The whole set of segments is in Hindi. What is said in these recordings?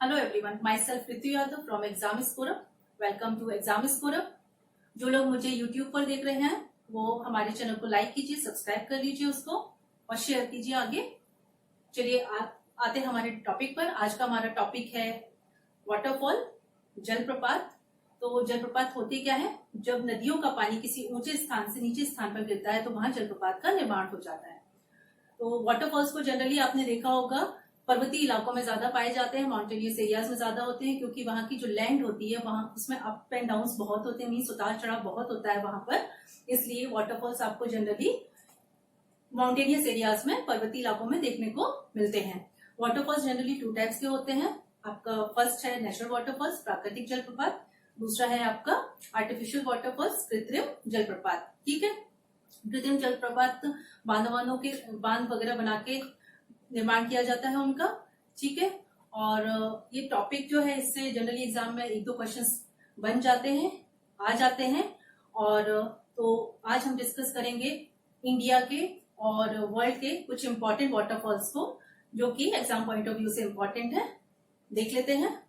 Hello everyone, myself Ritu Yadav from Examscorer. Welcome to Examscorer. जो लोग मुझे YouTube पर देख रहे हैं वो हमारे चैनल को लाइक कीजिए, सब्सक्राइब कर लीजिए उसको और शेयर कीजिए आगे। चलिए आते हैं हमारे टॉपिक पर। आज का हमारा टॉपिक है वाटरफॉल, जलप्रपात। तो जलप्रपात होते क्या है? जब नदियों का पानी किसी ऊंचे स्थान से नीचे स्थान पर गिरता है तो वहां जलप्रपात का निर्माण हो जाता है। तो वाटरफॉल्स को जनरली आपने देखा होगा पर्वतीय इलाकों में ज्यादा पाए जाते हैं, माउंटेनियस एरियाज में ज्यादा होते हैं, क्योंकि वहां की जो लैंड होती है वहां उसमें अप एंड डाउन बहुत होते हैं, मीन्स उतार चढ़ाव बहुत होता है वहां पर। इसलिए वाटरफॉल्स आपको जनरली माउंटेनियस एरियाज में, पर्वतीय इलाकों में देखने को मिलते हैं। वाटरफॉल्स जनरली 2 टाइप्स के होते हैं। आपका फर्स्ट है नेचुरल वाटरफॉल्स, प्राकृतिक जलप्रपात। दूसरा है आपका आर्टिफिशियल वाटरफॉल्स, कृत्रिम जलप्रपात। ठीक है, कृत्रिम जलप्रपात बांधवानों के बांध वगैरह बना के निर्माण किया जाता है उनका। ठीक है, और ये टॉपिक जो है इससे जनरली एग्जाम में 1-2 क्वेश्चंस बन जाते हैं, आ जाते हैं। और तो आज हम डिस्कस करेंगे इंडिया के और वर्ल्ड के कुछ इंपॉर्टेंट वाटरफॉल्स को, जो कि एग्जाम पॉइंट ऑफ व्यू से इंपॉर्टेंट है। देख लेते हैं।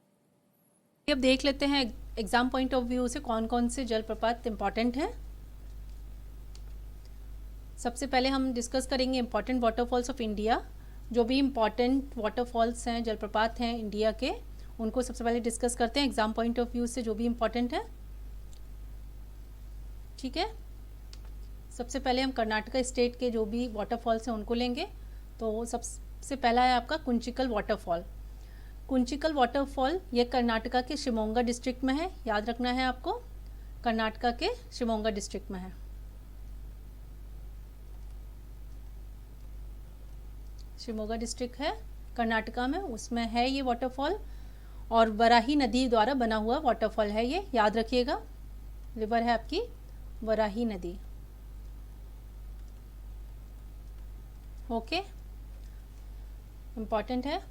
अब देख लेते हैं एग्जाम पॉइंट ऑफ व्यू से कौन कौन से जलप्रपात इंपॉर्टेंट हैं। सबसे पहले हम डिस्कस करेंगे इंपॉर्टेंट वाटरफॉल्स ऑफ इंडिया। जो भी इंपॉर्टेंट वाटरफॉल्स हैं, जलप्रपात हैं इंडिया के, उनको सबसे पहले डिस्कस करते हैं एग्जाम पॉइंट ऑफ व्यू से, जो भी इंपॉर्टेंट है। ठीक है, सबसे पहले हम कर्नाटका स्टेट के जो भी वाटरफॉल्स हैं उनको लेंगे। तो सबसे पहला है आपका कुंचिकल वाटरफॉल। कुंचिकल वाटरफॉल ये कर्नाटका के शिवमोगा डिस्ट्रिक्ट में है, याद रखना है आपको, कर्नाटका के शिवमोगा डिस्ट्रिक्ट में है। शिवमोगा डिस्ट्रिक्ट है कर्नाटका में, उसमें है ये वाटरफॉल। और वराही नदी द्वारा बना हुआ वाटरफॉल है ये, याद रखिएगा। रिवर है आपकी वराही नदी। ओके, इम्पॉर्टेंट है।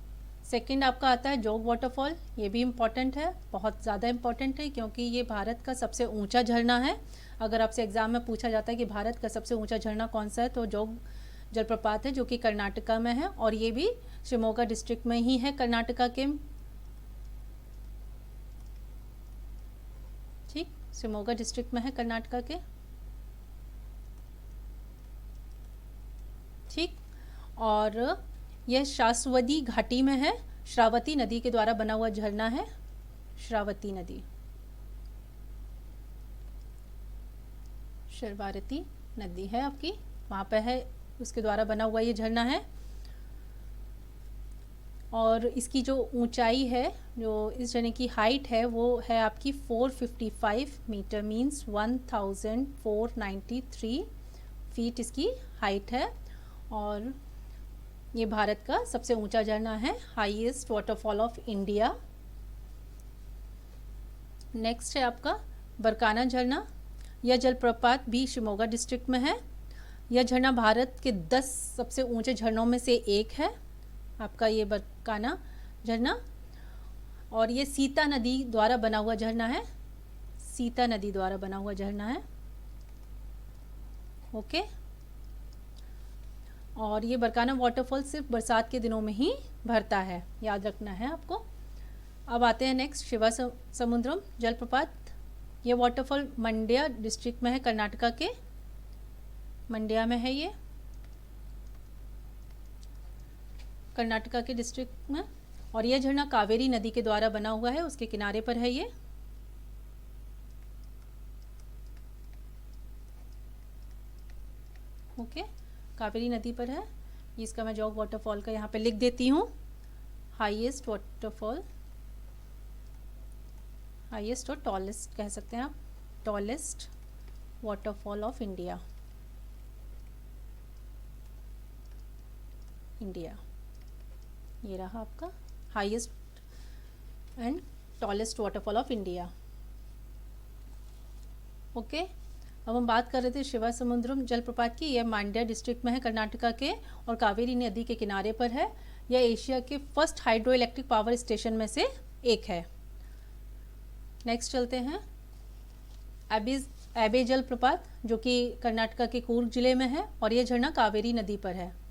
सेकंड आपका आता है जोग वाटरफॉल। ये भी इम्पॉर्टेंट है, बहुत ज़्यादा इम्पॉर्टेंट है, क्योंकि ये भारत का सबसे ऊंचा झरना है। अगर आपसे एग्जाम में पूछा जाता है कि भारत का सबसे ऊंचा झरना कौन सा है, तो जोग जलप्रपात है, जो कि कर्नाटका में है। और ये भी शिवमोगा डिस्ट्रिक्ट में ही है कर्नाटका के। ठीक, शिवमोगा डिस्ट्रिक्ट में है कर्नाटका के। ठीक, और यह शाश्वती घाटी में है, श्रावती नदी के द्वारा बना हुआ झरना है, श्रावती नदी, शर्वारती नदी है आपकी, वहाँ पे है, उसके द्वारा बना हुआ ये झरना है। और इसकी जो ऊंचाई है, जो इस झरने की हाइट है, वो है आपकी 455 मीटर, मीन्स 1493 फीट इसकी हाइट है। और ये भारत का सबसे ऊंचा झरना है, highest waterfall of India. Next है आपका बरकाना झरना। यह जलप्रपात भी शिवमोगा डिस्ट्रिक्ट में है। यह झरना भारत के 10 सबसे ऊंचे झरनों में से एक है, आपका ये बरकाना झरना। और ये सीता नदी द्वारा बना हुआ झरना है, सीता नदी द्वारा बना हुआ झरना है। ओके, और ये बरकाना वाटरफॉल सिर्फ बरसात के दिनों में ही भरता है, याद रखना है आपको। अब आते हैं नेक्स्ट शिवासमुद्रम जलप्रपात। ये वाटरफॉल मंड्या डिस्ट्रिक्ट में है, कर्नाटका के मंड्या में है ये, कर्नाटका के डिस्ट्रिक्ट में। और यह झरना कावेरी नदी के द्वारा बना हुआ है, उसके किनारे पर है ये। ओके, कावेरी नदी पर है। इसका मैं जोग वाटरफॉल का यहाँ पे लिख देती हूँ, हाईएस्ट वाटरफॉल, हाईएस्ट और टॉलेस्ट कह सकते हैं आप, tallest waterfall of India, India. ये रहा आपका highest and tallest waterfall of India. Okay, अब हम बात कर रहे थे शिवासमुद्रम जलप्रपात की। यह मांड्या डिस्ट्रिक्ट में है कर्नाटका के, और कावेरी नदी के किनारे पर है। यह एशिया के first hydro electric power station में से एक है। नेक्स्ट चलते हैं एबे जलप्रपात, जो कि कर्नाटका के कूर्ग जिले में है, और यह झरना कावेरी नदी पर है।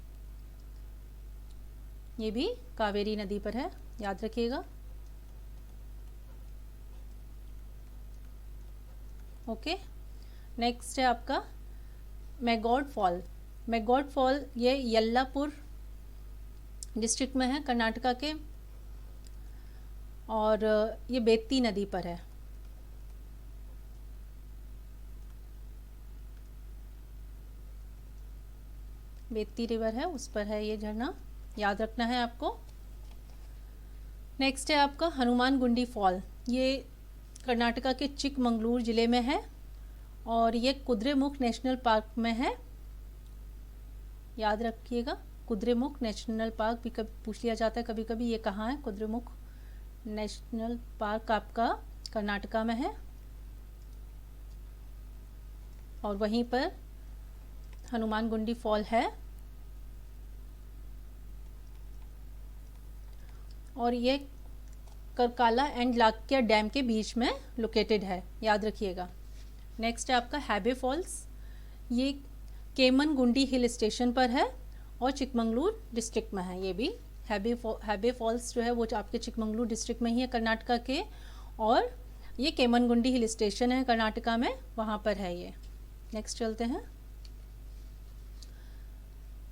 ये भी कावेरी नदी पर है, याद रखिएगा। ओके। नेक्स्ट है आपका मैगॉड फॉल। मैगॉड फॉल ये यल्लापुर डिस्ट्रिक्ट में है कर्नाटका के, और ये बेत्ती नदी पर है। बेत्ती रिवर है, उस पर है ये झरना, याद रखना है आपको। नेक्स्ट है आपका हनुमान गुंडी फॉल। ये कर्नाटका के चिकमंगलूर ज़िले में है और ये कुद्रेमुख नेशनल पार्क में है, याद रखिएगा। कुद्रेमुख नेशनल पार्क भी कभी पूछ लिया जाता है कभी कभी, ये कहाँ है? कुद्रेमुख नेशनल पार्क आपका कर्नाटका में है और वहीं पर हनुमान गुंडी फॉल है। और ये करकाला एंड लाक्या डैम के बीच में लोकेटेड है, याद रखिएगा। नेक्स्ट है आपका हैबे फॉल्स। ये केमनगुंडी हिल स्टेशन पर है और चिकमंगलूर डिस्ट्रिक्ट में है। ये भी हैबे फॉल्स जो है वो आपके चिकमंगलूर डिस्ट्रिक्ट में ही है कर्नाटका के, और ये केमनगुंडी हिल स्टेशन है कर्नाटका में, वहाँ पर है ये। नेक्स्ट चलते हैं,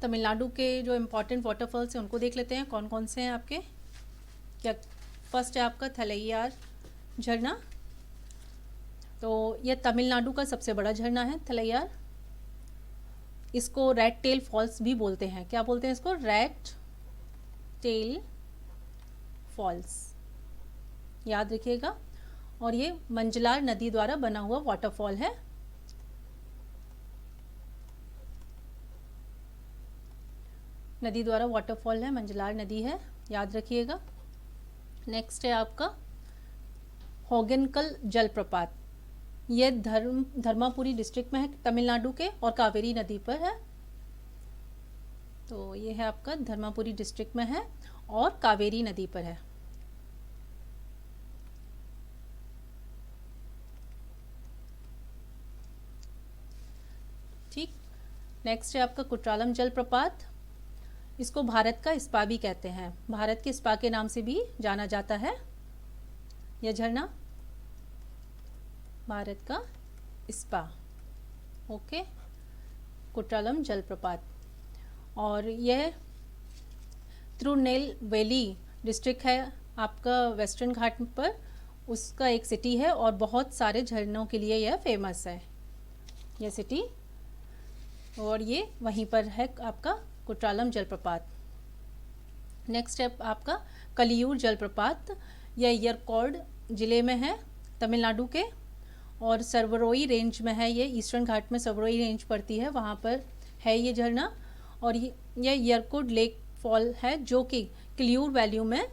तमिलनाडु के जो इम्पोर्टेंट वाटरफॉल्स हैं उनको देख लेते हैं कौन कौन से हैं आपके। क्या फर्स्ट है आपका थलैयार झरना। तो यह तमिलनाडु का सबसे बड़ा झरना है थलैयार। इसको रेड टेल फॉल्स भी बोलते हैं। क्या बोलते हैं इसको? रेड टेल फॉल्स, याद रखिएगा। और ये मंजलार नदी द्वारा बना हुआ वाटरफॉल है। नदी द्वारा वाटरफॉल है, मंजलार नदी है, याद रखिएगा। नेक्स्ट है आपका होगेनकल जलप्रपात। यह धर्मापुरी डिस्ट्रिक्ट में है तमिलनाडु के और कावेरी नदी पर है। तो ये है आपका धर्मापुरी डिस्ट्रिक्ट में है और कावेरी नदी पर है। ठीक। नेक्स्ट है आपका कुट्रालम जलप्रपात। इसको भारत का स्पा भी कहते हैं, भारत के स्पा के नाम से भी जाना जाता है यह झरना, भारत का स्पा। ओके, कुट्रालम जलप्रपात। और यह तिरुनेलवेली डिस्ट्रिक्ट है आपका वेस्टर्न घाट पर, उसका एक सिटी है और बहुत सारे झरनों के लिए यह फेमस है यह सिटी, और ये वहीं पर है आपका कुट्रालम जलप्रपात। नेक्स्ट है आपका कलियूर जलप्रपात। यह यरकौड जिले में है तमिलनाडु के और सर्वरोई रेंज में है। ये ईस्टर्न घाट में सर्वरोई रेंज पड़ती है, वहाँ पर है ये झरना। और यह यरकौड लेक फॉल है जो कि क्लियूर वैल्यू में,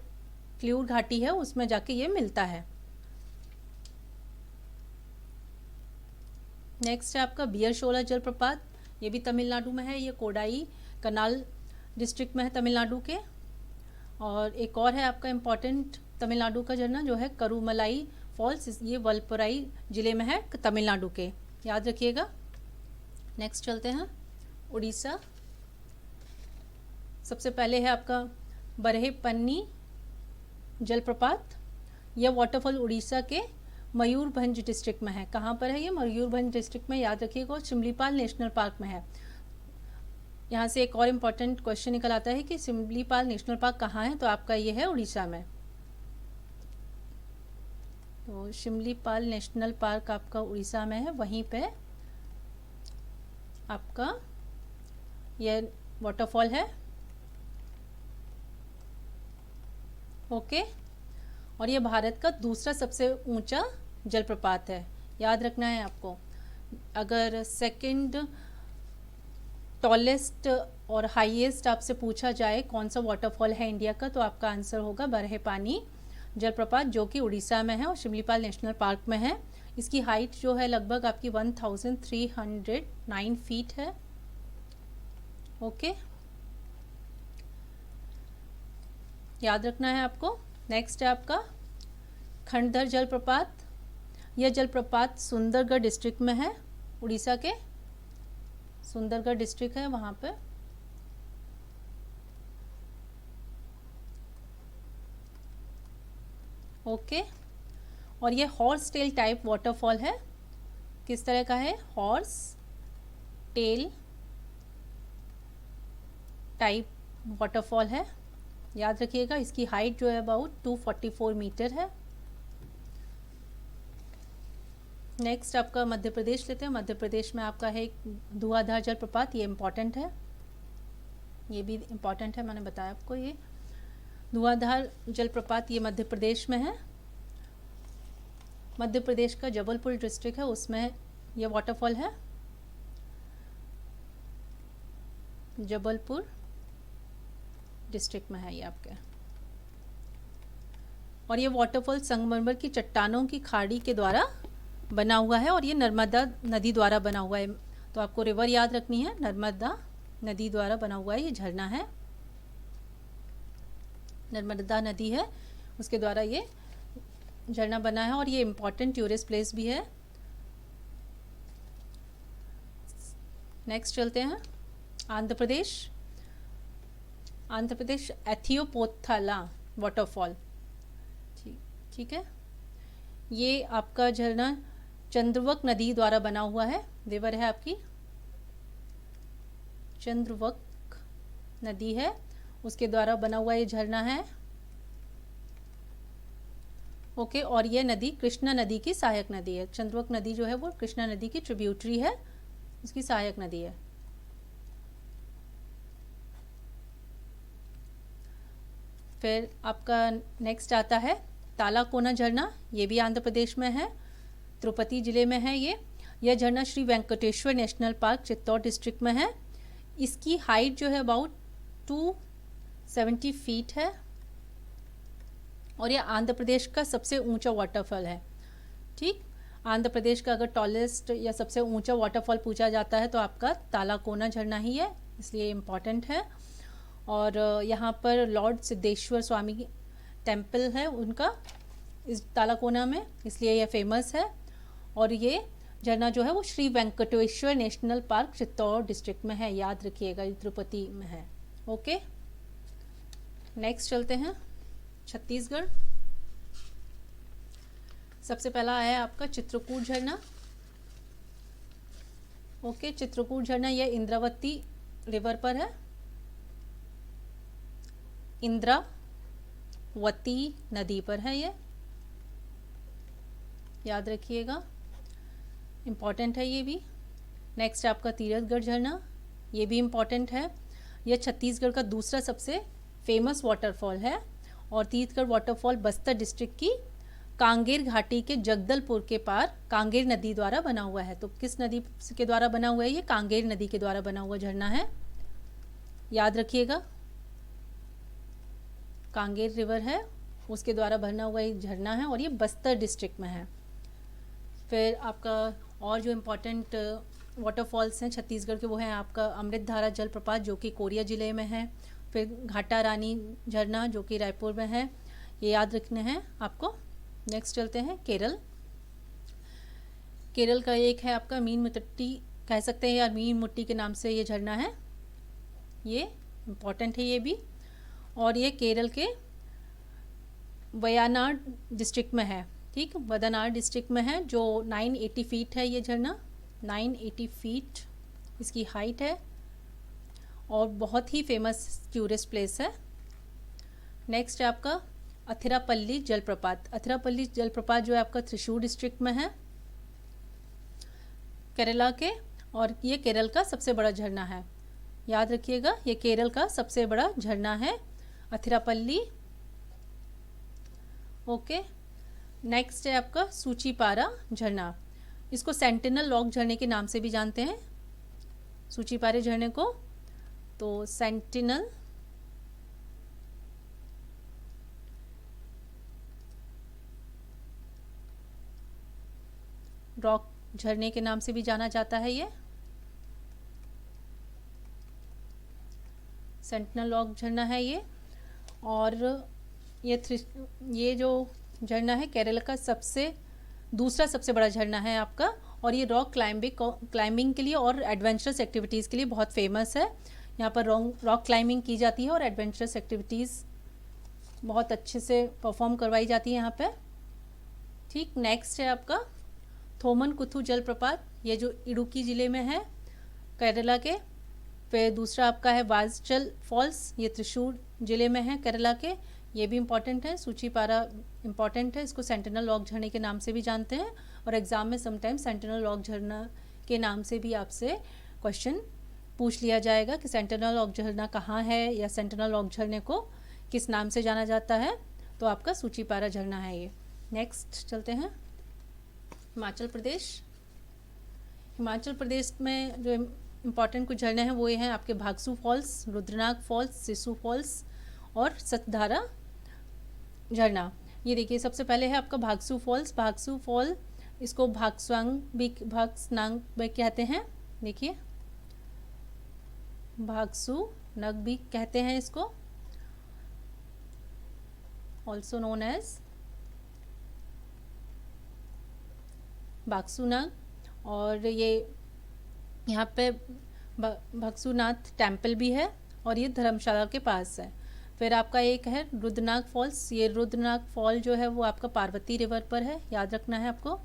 क्लियूर घाटी है उसमें जाके ये मिलता है। नेक्स्ट है आपका बियरशोला जलप्रपात। ये भी तमिलनाडु में है, ये कोडाई कनाल डिस्ट्रिक्ट में है तमिलनाडु के। और एक और है आपका इम्पॉर्टेंट तमिलनाडु का झरना जो है करूमलाई फॉल्स, ये वलपराई जिले में है तमिलनाडु के, याद रखिएगा। नेक्स्ट चलते हैं उड़ीसा। सबसे पहले है आपका बरहेपन्नी जलप्रपात। यह वाटरफॉल उड़ीसा के मयूरभंज डिस्ट्रिक्ट में है। कहाँ पर है ये? मयूरभंज डिस्ट्रिक्ट में, याद रखिएगा। और शिमलीपाल नेशनल पार्क में है। यहाँ से एक और इम्पॉर्टेंट क्वेश्चन निकल आता है कि शिमलीपाल नेशनल पार्क कहाँ है, तो आपका ये है उड़ीसा में। तो शिमलीपाल नेशनल पार्क आपका उड़ीसा में है, वहीं पे आपका यह वाटरफॉल है। ओके, और ये भारत का दूसरा सबसे ऊंचा जलप्रपात है, याद रखना है आपको। अगर सेकंड टॉलेस्ट और हाईएस्ट आपसे पूछा जाए कौन सा वाटरफॉल है इंडिया का, तो आपका आंसर होगा बरहेपानी जलप्रपात, जो कि उड़ीसा में है और शिमलीपाल नेशनल पार्क में है। इसकी हाइट जो है लगभग आपकी 1309 फीट है। ओके, याद रखना है आपको। नेक्स्ट है आपका खंडधर जलप्रपात। यह जलप्रपात सुंदरगढ़ डिस्ट्रिक्ट में है, उड़ीसा के सुंदरगढ़ डिस्ट्रिक्ट है वहाँ पे। ओके, और ये हॉर्स टेल टाइप वाटरफॉल है किस तरह का है, हॉर्स टेल टाइप वाटरफॉल है। याद रखिएगा, इसकी हाइट जो है अबाउट 244 मीटर है। नेक्स्ट आपका मध्य प्रदेश लेते हैं। मध्य प्रदेश में आपका है धुआंधार जलप्रपात, ये इम्पॉर्टेंट है, ये भी इम्पॉर्टेंट है, मैंने बताया आपको। ये धुआंधार जलप्रपात ये मध्य प्रदेश में है। मध्य प्रदेश का जबलपुर डिस्ट्रिक्ट है, उसमें ये वाटरफॉल है। जबलपुर डिस्ट्रिक्ट में है ये आपके। और ये वाटरफॉल संगमरमर की चट्टानों की खाड़ी के द्वारा बना हुआ है और ये नर्मदा नदी द्वारा बना हुआ है। तो आपको रिवर याद रखनी है, नर्मदा नदी द्वारा बना हुआ है, ये झरना है, नर्मदा नदी है, उसके द्वारा ये झरना बना है और ये इम्पॉर्टेंट टूरिस्ट प्लेस भी है। नेक्स्ट चलते हैं आंध्र प्रदेश। आंध्र प्रदेश एथियोपोथाला वाटरफॉल, ठीक है। ये आपका झरना चंद्रवक नदी द्वारा बना हुआ है, रिवर है आपकी चंद्रवक नदी है, उसके द्वारा बना हुआ ये झरना है। ओके, और ये नदी कृष्णा नदी की सहायक नदी है। चंद्रवक नदी जो है वो कृष्णा नदी की ट्रिब्यूटरी है, उसकी सहायक नदी है। फिर आपका नेक्स्ट आता है तालाकोना झरना, ये भी आंध्र प्रदेश में है, तिरुपति जिले में है ये। यह झरना Shri Venkateswara national park Chittoor district में है। इसकी हाइट जो है अबाउट 270 फीट है और यह आंध्र प्रदेश का सबसे ऊंचा वाटरफॉल है। ठीक, आंध्र प्रदेश का अगर टॉलेस्ट या सबसे ऊंचा वाटरफॉल पूछा जाता है तो आपका तालाकोना झरना ही है, इसलिए इम्पॉर्टेंट है। और यहाँ पर लॉर्ड सिद्धेश्वर स्वामी टेम्पल है उनका इस तालाकोना में, इसलिए यह फेमस है। और ये झरना जो है वो Shri Venkateswara national park Chittoor district में है, याद रखिएगा, ये तिरुपति में है। ओके, नेक्स्ट चलते हैं छत्तीसगढ़। सबसे पहला है आपका चित्रकूट झरना। ओके, चित्रकूट झरना यह इंद्रावती रिवर पर है, इंद्रावती नदी पर है, ये याद रखिएगा, इम्पॉर्टेंट है ये भी। नेक्स्ट आपका तीरथगढ़ झरना, ये भी इम्पॉर्टेंट है। यह छत्तीसगढ़ का दूसरा सबसे फेमस वाटरफॉल है और तीरथगढ़ वाटरफॉल बस्तर डिस्ट्रिक्ट की कांगेर घाटी के जगदलपुर के पार कांगेर नदी द्वारा बना हुआ है। तो किस नदी के द्वारा बना हुआ है? ये कांगेर नदी के द्वारा बना हुआ झरना है, याद रखिएगा, कांगेर रिवर है उसके द्वारा बना हुआ एक झरना है और ये बस्तर डिस्ट्रिक्ट में है। फिर आपका और जो इम्पोर्टेंट वाटरफॉल्स हैं छत्तीसगढ़ के वो हैं आपका अमृतधारा जलप्रपात जो कि कोरिया ज़िले में है। फिर घाटा रानी झरना जो कि रायपुर में है, ये याद रखने हैं आपको। नेक्स्ट चलते हैं केरल। केरल का एक है आपका मीन मुट्टी, कह सकते हैं यार मीन मुट्टी के नाम से ये झरना है, ये इम्पॉर्टेंट है ये भी। और ये केरल के वयनाड डिस्ट्रिक्ट में है, ठीक, वयनाड डिस्ट्रिक्ट में है, जो 980 फीट है ये झरना, 980 फीट इसकी हाइट है और बहुत ही फेमस टूरिस्ट प्लेस है। नेक्स्ट है आपका अथिरापल्ली जलप्रपात। अथिरापल्ली जलप्रपात जो है आपका त्रिशूर डिस्ट्रिक्ट में है केरला के, और ये केरल का सबसे बड़ा झरना है, याद रखिएगा, ये केरल का सबसे बड़ा झरना है अथिरापल्ली। ओके, नेक्स्ट है आपका सूचीपारा झरना, इसको सेंटिनल रॉक झरने के नाम से भी जानते हैं, सूचीपारे झरने को। तो सेंटिनल रॉक झरने के नाम से भी जाना जाता है ये, सेंटिनल रॉक झरना है ये। और ये जो झरना है केरल का दूसरा सबसे बड़ा झरना है आपका, और ये रॉक क्लाइंबिंग के लिए और एडवेंचरस एक्टिविटीज़ के लिए बहुत फेमस है। यहाँ पर रॉक क्लाइंबिंग की जाती है और एडवेंचरस एक्टिविटीज़ बहुत अच्छे से परफॉर्म करवाई जाती है यहाँ पे, ठीक। नेक्स्ट है आपका थोमनकुथु जलप्रपात, ये जो इडुक्की ज़िले में है केरला के। फिर दूसरा आपका है वाजचल फॉल्स, ये त्रिशूर ज़िले में है केरला के, ये भी इम्पॉर्टेंट है। सूचीपारा इम्पॉर्टेंट है, इसको सेंटिनल रॉक झरने के नाम से भी जानते हैं और एग्ज़ाम में समटाइम सेंटिनल रॉक झरना के नाम से भी आपसे क्वेश्चन पूछ लिया जाएगा कि सेंटिनल रॉक झरना कहाँ है या सेंटिनल रॉक झरने को किस नाम से जाना जाता है, तो आपका सूचीपारा झरना है ये। नेक्स्ट चलते हैं हिमाचल प्रदेश। हिमाचल प्रदेश में जो इम्पॉर्टेंट कुछ झरने हैं वो ये हैं आपके Bhagsu falls, Rudranag falls, Sisu falls और सतधारा झरना। ये देखिए सबसे पहले है आपका भागसू फॉल्स। भागसू फॉल इसको भागस्वांग भी भागस्नांग भी कहते हैं। देखिए भागसू नग भी कहते हैं इसको, ऑल्सो नोन एज भागसूनाग। और ये यहाँ पे भगसूनाथ टेम्पल भी है और ये धर्मशाला के पास है। फिर आपका एक है रुद्रनाग फॉल्स। ये रुद्रनाग फॉल जो है वो आपका पार्वती रिवर पर है, याद रखना है आपको,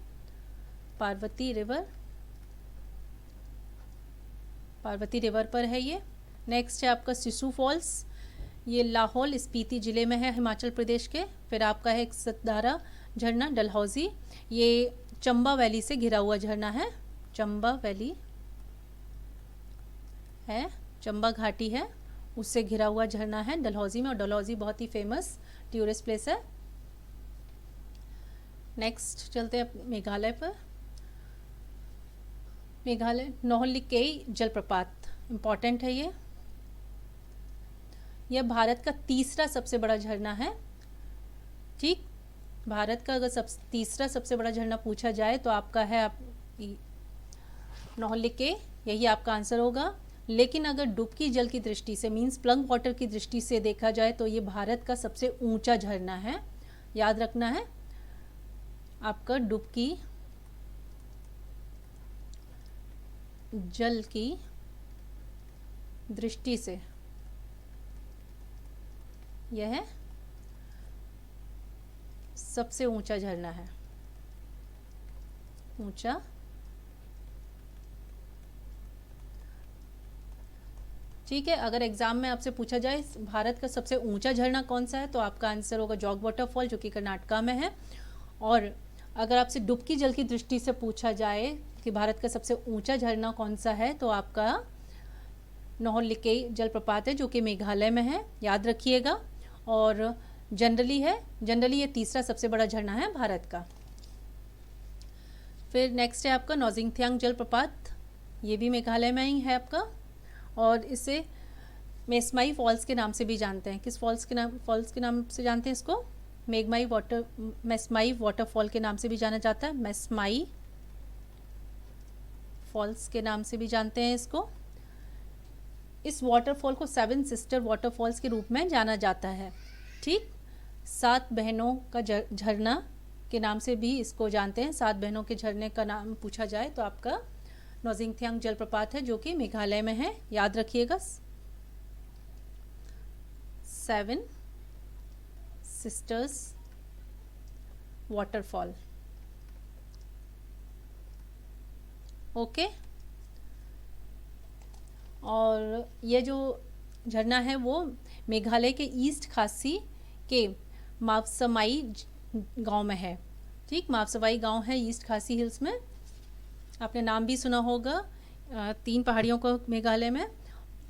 पार्वती रिवर पर है ये। नेक्स्ट है आपका सिसु फॉल्स, ये लाहौल स्पीति ज़िले में है हिमाचल प्रदेश के। फिर आपका है एक सतधारा झरना डलहौजी, ये चंबा वैली से घिरा हुआ झरना है। चंबा वैली है, चंबा घाटी है, उससे घिरा हुआ झरना है डलहौजी में, और डलहौजी बहुत ही फेमस टूरिस्ट प्लेस है। नेक्स्ट चलते हैं मेघालय पर। मेघालय नोहलिकेई जलप्रपात इम्पॉर्टेंट है ये। यह भारत का तीसरा सबसे बड़ा झरना है। ठीक, भारत का अगर तीसरा सबसे बड़ा झरना पूछा जाए तो आपका है नोहलिकेई, यही आपका आंसर होगा। लेकिन अगर डुबकी जल की दृष्टि से मींस प्लंग वाटर की दृष्टि से देखा जाए तो ये भारत का सबसे ऊंचा झरना है, याद रखना है आपका। डुबकी जल की दृष्टि से यह सबसे ऊंचा झरना है, ऊंचा। ठीक है, अगर एग्जाम में आपसे पूछा जाए भारत का सबसे ऊंचा झरना कौन सा है तो आपका आंसर होगा जॉग वाटरफॉल, जो कि कर्नाटका में है। और अगर आपसे डुबकी जल की दृष्टि से पूछा जाए कि भारत का सबसे ऊंचा झरना कौन सा है तो आपका नोहलिकेई जलप्रपात है, जो कि मेघालय में है, याद रखिएगा। और जनरली ये तीसरा सबसे बड़ा झरना है भारत का। फिर नेक्स्ट है आपका नौजिंगथियांग जलप्रपात, ये भी मेघालय में ही है आपका, और इसे मेस्माई फॉल्स के नाम से भी जानते हैं। किस फॉल्स के नाम से जानते हैं इसको? मेस्माई वाटरफॉल के नाम से भी जाना जाता है, मेस्माई फॉल्स के नाम से भी जानते हैं इसको। इस वाटरफॉल को 7 सिस्टर वाटरफॉल्स के रूप में जाना जाता है। ठीक, 7 बहनों का झरना के नाम से भी इसको जानते हैं। 7 बहनों के झरने का नाम पूछा जाए तो आपका नौजिंगथियांग जलप्रपात है, जो कि मेघालय में है, याद रखिएगा। 7 सिस्टर्स वाटरफॉल। ओके, और ये जो झरना है वो मेघालय के ईस्ट खासी के मावसमाई गांव में है। ठीक, मावसवाई गांव है ईस्ट खासी हिल्स में। आपने नाम भी सुना होगा 3 पहाड़ियों को मेघालय में,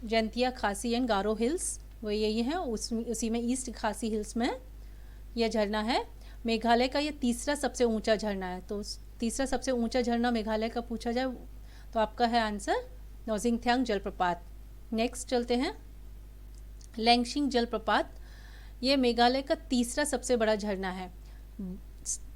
जैंतिया, खासी एंड गारो हिल्स, वो यही है, उसी में ईस्ट खासी हिल्स में यह झरना है। मेघालय का ये तीसरा सबसे ऊंचा झरना है। तो तीसरा सबसे ऊंचा झरना मेघालय का पूछा जाए तो आपका है आंसर नौजिंगथियांग जलप्रपात। नेक्स्ट चलते हैं लैंगशिंग जलप्रपात। ये मेघालय का तीसरा सबसे बड़ा झरना है,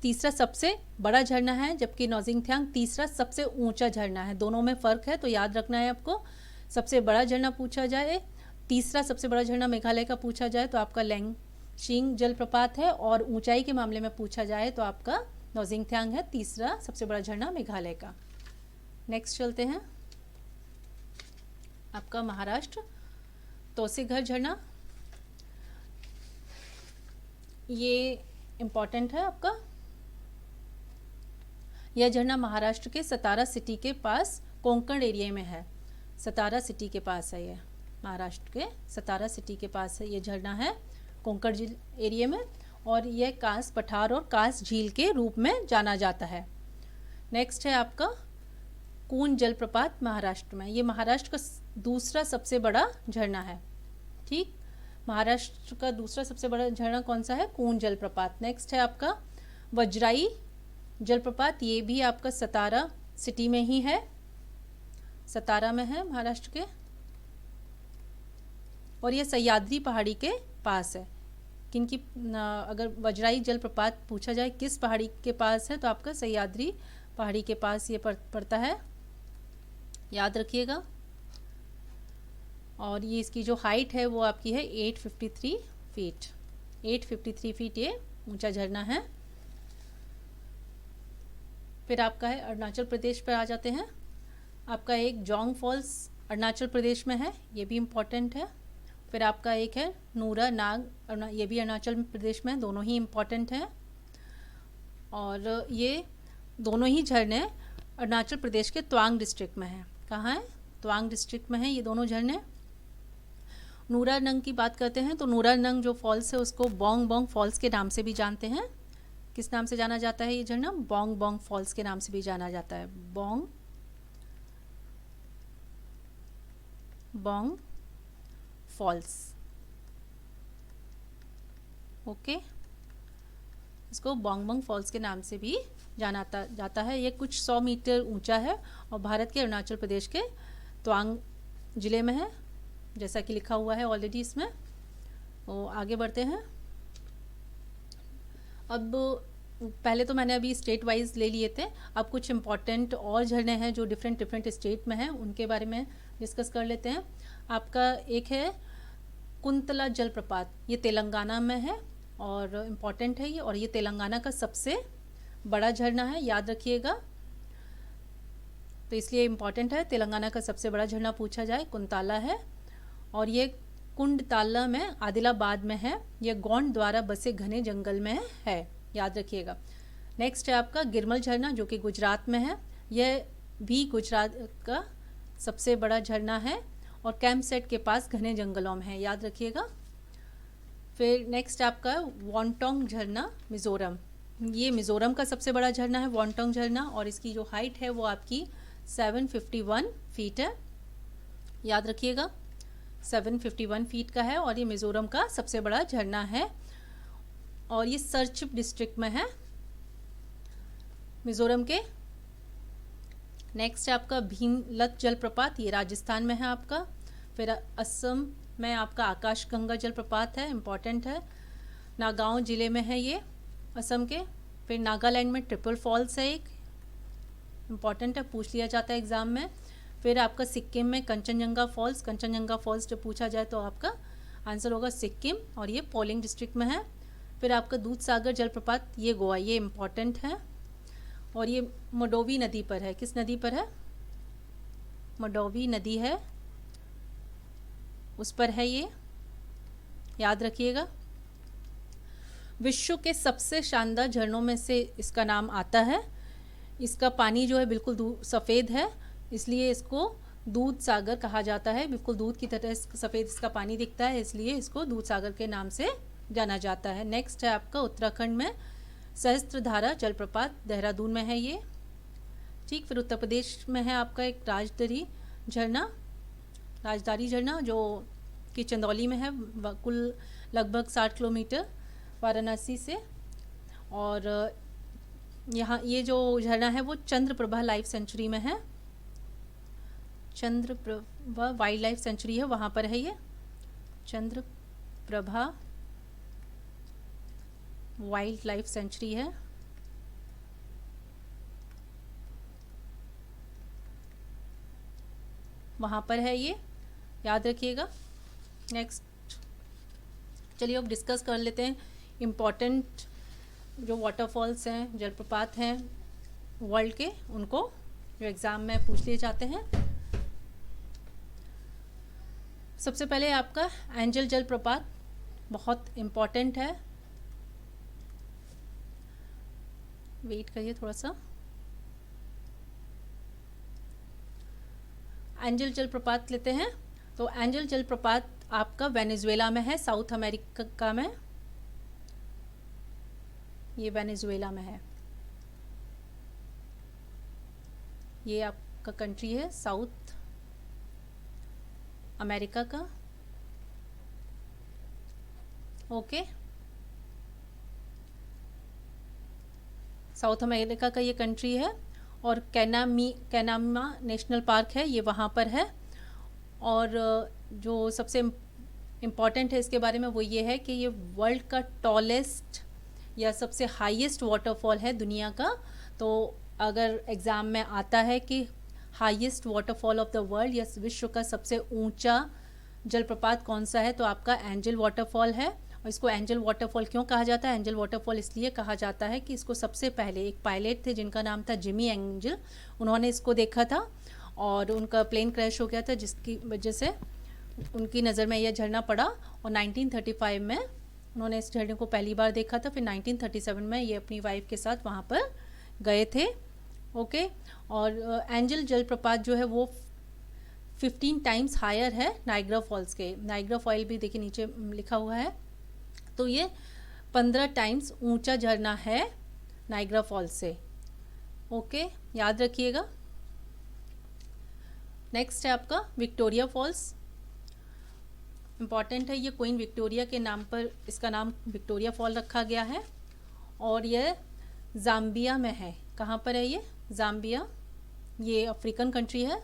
तीसरा सबसे बड़ा झरना है, जबकि नौजिंगथियांग तीसरा सबसे ऊंचा झरना है। दोनों में फ़र्क है, तो याद रखना है आपको। सबसे बड़ा झरना पूछा जाए, तीसरा सबसे बड़ा झरना मेघालय का पूछा जाए तो आपका लैंगशिंग जलप्रपात है, और ऊंचाई के मामले में पूछा जाए तो आपका नौजिंगथियांग है, तीसरा सबसे बड़ा झरना मेघालय का। नेक्स्ट चलते हैं आपका महाराष्ट्र, तोसीघर झरना। ये इम्पॉर्टेंट है आपका, यह झरना महाराष्ट्र के सतारा सिटी के पास कोंकण एरिया में है। सतारा सिटी के पास है ये, महाराष्ट्र के सतारा सिटी के पास है ये झरना है, कोंकण एरिया में। और यह कांस पठार और कांस झील के रूप में जाना जाता है। नेक्स्ट है आपका कून जलप्रपात महाराष्ट्र में। ये महाराष्ट्र का दूसरा सबसे बड़ा झरना है। ठीक, महाराष्ट्र का दूसरा सबसे बड़ा झरना कौन सा है? कून जलप्रपात। नेक्स्ट है आपका वज्राई जलप्रपात। ये भी आपका सतारा सिटी में ही है, सतारा में है महाराष्ट्र के, और ये सह्याद्री पहाड़ी के पास है। किनकी अगर वज्राई जलप्रपात पूछा जाए किस पहाड़ी के पास है, तो आपका सह्याद्री पहाड़ी के पास ये पड़ता है, याद रखिएगा। और ये इसकी जो हाइट है वो आपकी है 853 फीट। 853 फीट ये ऊंचा झरना है। फिर आपका है अरुणाचल प्रदेश पर आ जाते हैं। आपका एक जोंग फॉल्स अरुणाचल प्रदेश में है, ये भी इम्पॉर्टेंट है। फिर आपका एक है नूरा नाग, ये भी अरुणाचल प्रदेश में है, दोनों ही इम्पॉर्टेंट हैं। और ये दोनों ही झरने अरुणाचल प्रदेश के तवांग डिस्ट्रिक्ट में हैं। कहाँ है? तवांग डिस्ट्रिक्ट में है ये दोनों झरने। नूरा नंग की बात करते हैं तो नूरा नंग जो फॉल्स है उसको बोंग बोंग फॉल्स के नाम से भी जानते हैं। किस नाम से जाना जाता है ये झरना? बोंग बोंग फॉल्स के नाम से भी जाना जाता है। बोंग बोंग फॉल्स, ओके, इसको बोंग बोंग फॉल्स के नाम से भी जाना जाता है। ये कुछ 100 मीटर ऊंचा है और भारत के अरुणाचल प्रदेश के तवांग जिले में है, जैसा कि लिखा हुआ है ऑलरेडी इसमें। तो आगे बढ़ते हैं। अब पहले तो मैंने अभी स्टेट वाइज ले लिए थे, अब कुछ इम्पॉर्टेंट और झरने हैं जो डिफरेंट डिफरेंट स्टेट में हैं, उनके बारे में डिस्कस कर लेते हैं। आपका एक है कुंतला जलप्रपात, ये तेलंगाना में है और इम्पॉर्टेंट है ये, और ये तेलंगाना का सबसे बड़ा झरना है, याद रखिएगा। तो इसलिए इम्पॉर्टेंट है, तेलंगाना का सबसे बड़ा झरना पूछा जाए कुंतला है। और ये कुंडताला में आदिलाबाद में है, ये गौंड द्वारा बसे घने जंगल में है, याद रखिएगा। नेक्स्ट है आपका गिरमल झरना जो कि गुजरात में है, यह भी गुजरात का सबसे बड़ा झरना है और कैंप सेट के पास घने जंगलों में है, याद रखिएगा। फिर नेक्स्ट आपका वॉन्टोंग झरना मिज़ोरम, ये मिज़ोरम का सबसे बड़ा झरना है वॉन्टोंग झरना, और इसकी जो हाइट है वो आपकी 751 फीट है, याद रखिएगा। 751 फीट का है और ये मिज़ोरम का सबसे बड़ा झरना है और ये सरचिप डिस्ट्रिक्ट में है मिज़ोरम के। नेक्स्ट है आपका भीमलत जलप्रपात, ये राजस्थान में है आपका। फिर असम में आपका आकाश गंगा जलप्रपात है, इम्पॉर्टेंट है, नागांव जिले में है ये असम के। फिर नागालैंड में ट्रिपल फॉल्स है, एक इम्पॉर्टेंट है, पूछ लिया जाता है एग्ज़ाम में। फिर आपका सिक्किम में कंचनजंगा फॉल्स, कंचनजंगा फॉल्स जब पूछा जाए तो आपका आंसर होगा सिक्किम, और ये पोलिंग डिस्ट्रिक्ट में है। फिर आपका दूध सागर जलप्रपात, ये गोवा, ये इम्पॉर्टेंट है, और ये मंडोवी नदी पर है। किस नदी पर है? मंडोवी नदी है, उस पर है ये, याद रखिएगा। विश्व के सबसे शानदार झरनों में से इसका नाम आता है। इसका पानी जो है बिल्कुल सफ़ेद है, इसलिए इसको दूध सागर कहा जाता है। बिल्कुल दूध की तरह सफ़ेद इसका पानी दिखता है, इसलिए इसको दूध सागर के नाम से जाना जाता है। नेक्स्ट है आपका उत्तराखंड में सहस्त्रधारा जलप्रपात, देहरादून में है ये, ठीक। फिर उत्तर प्रदेश में है आपका एक राजदारी झरना जो कि चंदौली में है, कुल लगभग 60 किलोमीटर वाराणसी से। और यहाँ ये जो झरना है वो चंद्रप्रभा लाइफ सेंचुरी में है, चंद्रप्रभा वाइल्ड लाइफ सेंचुरी है, वहाँ पर है ये चंद्रप्रभा वाइल्ड लाइफ सेंचुरी है। वहाँ पर है ये, याद रखिएगा। नेक्स्ट चलिए अब डिस्कस कर लेते हैं इम्पॉर्टेंट जो वाटरफॉल्स हैं, जलप्रपात हैं वर्ल्ड के, उनको जो एग्ज़ाम में पूछ लिए जाते हैं। सबसे पहले आपका एंजल जलप्रपात बहुत इम्पॉर्टेंट है, वेट करिए थोड़ा सा। एंजल जलप्रपात लेते हैं। तो एंजल जलप्रपात आपका वेनेजुएला में है, साउथ अमेरिका में। ये वेनेजुएला में है, ये आपका कंट्री है साउथ अमेरिका का। ओके, साउथ अमेरिका का ये कंट्री है। और कैनामा नेशनल पार्क है, ये वहाँ पर है। और जो सबसे इम्पॉर्टेंट है इसके बारे में वो ये है कि ये वर्ल्ड का टॉलेस्ट या सबसे हाईएस्ट वाटरफॉल है दुनिया का। तो अगर एग्ज़ाम में आता है कि highest waterfall of the world या विश्व का सबसे ऊंचा जलप्रपात कौन सा है, तो आपका एंजल वाटरफॉल है। और इसको एंजल वाटरफॉल क्यों कहा जाता है? एंजल वाटरफॉल इसलिए कहा जाता है कि इसको सबसे पहले एक पायलट थे जिनका नाम था जिमी एंजल, उन्होंने इसको देखा था और उनका प्लेन क्रैश हो गया था, जिसकी वजह से उनकी नज़र में यह झरना पड़ा। और 1935 में उन्होंने इस झरने को पहली बार देखा था। फिर 1937 में ये अपनी वाइफ के साथ वहाँ पर गए थे। ओके, और एंजल जलप्रपात जो है वो 15 टाइम्स हायर है नाइग्रा फॉल्स के। नाइग्रा फॉल भी देखिए नीचे लिखा हुआ है। तो ये 15 टाइम्स ऊंचा झरना है नाइग्रा फॉल्स से। ओके, याद रखिएगा। नेक्स्ट है आपका विक्टोरिया फॉल्स। इम्पॉर्टेंट है, ये क्वीन विक्टोरिया के नाम पर इसका नाम विक्टोरिया फॉल रखा गया है। और यह ज़ाम्बिया में है। कहाँ पर है ये? ज़ाम्बिया, ये अफ्रीकन कंट्री है।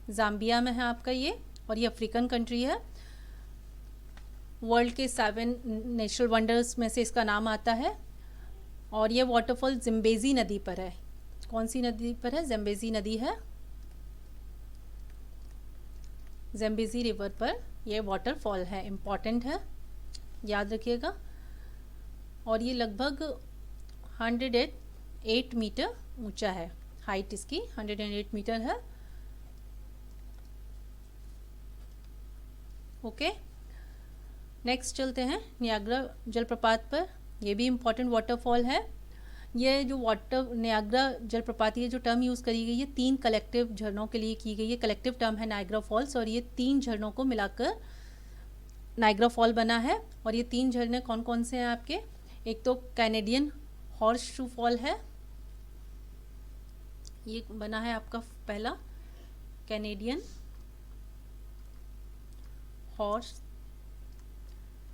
ज़ाम्बिया में है आपका ये, और ये अफ्रीकन कंट्री है। वर्ल्ड के 7 नेचुरल वंडर्स में से इसका नाम आता है। और ये वाटरफॉल ज़म्बेज़ी नदी पर है। कौन सी नदी पर है? ज़म्बेज़ी नदी है, ज़म्बेज़ी रिवर पर ये वाटरफॉल है। इम्पॉर्टेंट है, याद रखिएगा। और ये लगभग 108 मीटर ऊंचा है। हाइट इसकी 108 मीटर है। ओके, नेक्स्ट चलते हैं नियाग्रा जलप्रपात पर। ये भी इम्पॉर्टेंट वाटरफॉल है। ये जो नियाग्रा जलप्रपात, ये जो टर्म यूज़ करी गई है 3 कलेक्टिव झरनों के लिए की गई है। कलेक्टिव टर्म है नाइग्रा फॉल्स, और ये 3 झरनों को मिलाकर नाइग्रा फॉल बना है। और ये 3 झरने कौन कौन से हैं आपके? एक तो कैनेडियन हॉर्स शू फॉल है, ये बना है आपका पहला कैनेडियन हॉर्स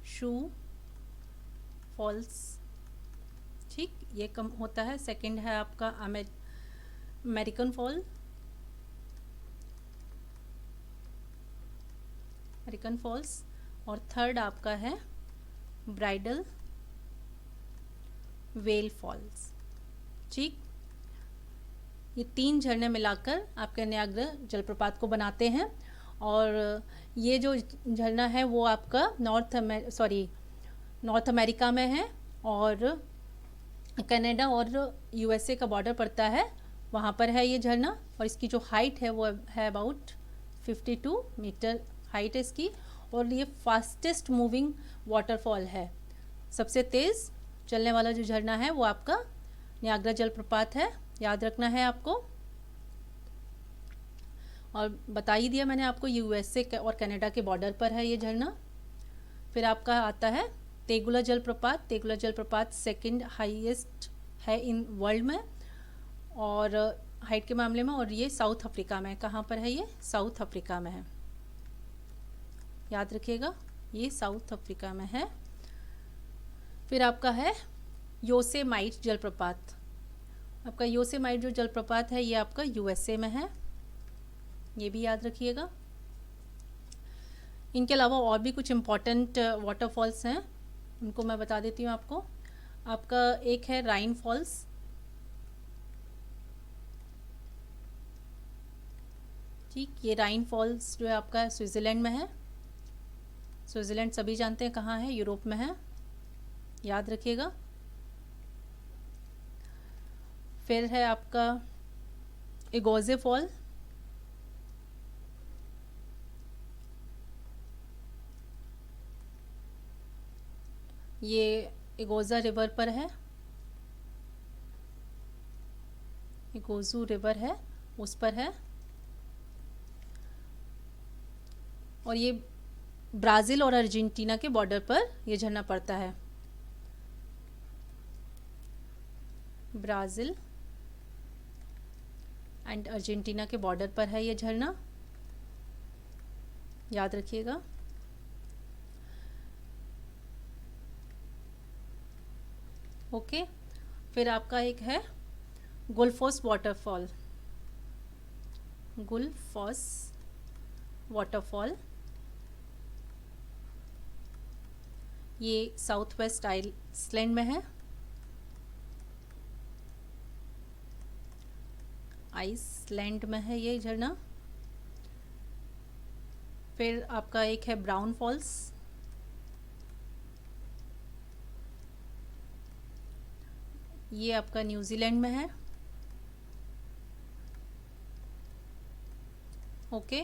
शू फॉल्स, ठीक, ये कम होता है। सेकंड है आपका अमेरिकन फॉल्स, और थर्ड आपका है ब्राइडल वेल फॉल्स, ठीक। ये 3 झरने मिलाकर आपके नियाग्रा जलप्रपात को बनाते हैं। और ये जो झरना है वो आपका नॉर्थ अमेरिका में है, और कनाडा और यूएसए का बॉर्डर पड़ता है, वहाँ पर है ये झरना। और इसकी जो हाइट है वो है अबाउट 52 मीटर हाइट है इसकी। और ये फास्टेस्ट मूविंग वाटरफॉल है, सबसे तेज़ चलने वाला जो झरना है वो आपका नियाग्रा जलप्रपात है, याद रखना है आपको। और बता ही दिया मैंने आपको, यूएसए और कनाडा के बॉर्डर पर है ये झरना। फिर आपका आता है तेगुला जलप्रपात। तेगुला जलप्रपात 2nd हाईएस्ट है इन वर्ल्ड में और हाइट के मामले में, और ये साउथ अफ्रीका में। कहाँ पर है ये? साउथ अफ्रीका में है, याद रखिएगा, ये साउथ अफ्रीका में है। फिर आपका है योसेमाइट जलप्रपात। आपका योसेमाइट जो जलप्रपात है ये आपका यूएसए में है, ये भी याद रखिएगा। इनके अलावा और भी कुछ इम्पॉर्टेंट वाटरफॉल्स हैं, उनको मैं बता देती हूँ आपको। आपका एक है राइन फॉल्स, ठीक, ये राइन फॉल्स जो है आपका स्विट्ज़रलैंड में है। स्विट्ज़रलैंड सभी जानते हैं कहाँ है, यूरोप में है, याद रखिएगा। फिर है आपका एगोजे फॉल, ये एगोजा रिवर पर है, एगोजू रिवर है उस पर है। और ये ब्राज़ील और अर्जेंटीना के बॉर्डर पर ये झरना पड़ता है। ब्राज़ील एंड अर्जेंटीना के बॉर्डर पर है ये झरना, याद रखिएगा। ओके, फिर आपका एक है गुलफोस वाटरफॉल। गुलफोस वाटरफॉल ये साउथ वेस्ट आइसलैंड में है, आइसलैंड में है ये झरना। फिर आपका एक है ब्राउन फॉल्स, ये आपका न्यूजीलैंड में है। ओके,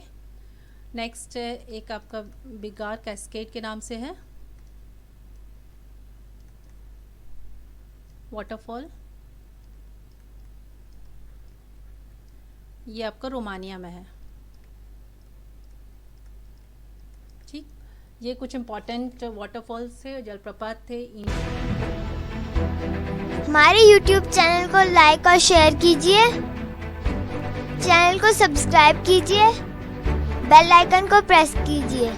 नेक्स्ट एक आपका बिगार कैस्केड के नाम से है वाटरफॉल, ये आपका रोमानिया में है। ठीक, ये कुछ इम्पोर्टेंट वाटरफॉल्स थे, जलप्रपात थे। हमारे YouTube चैनल को लाइक और शेयर कीजिए, चैनल को सब्सक्राइब कीजिए, बेल आइकन को प्रेस कीजिए।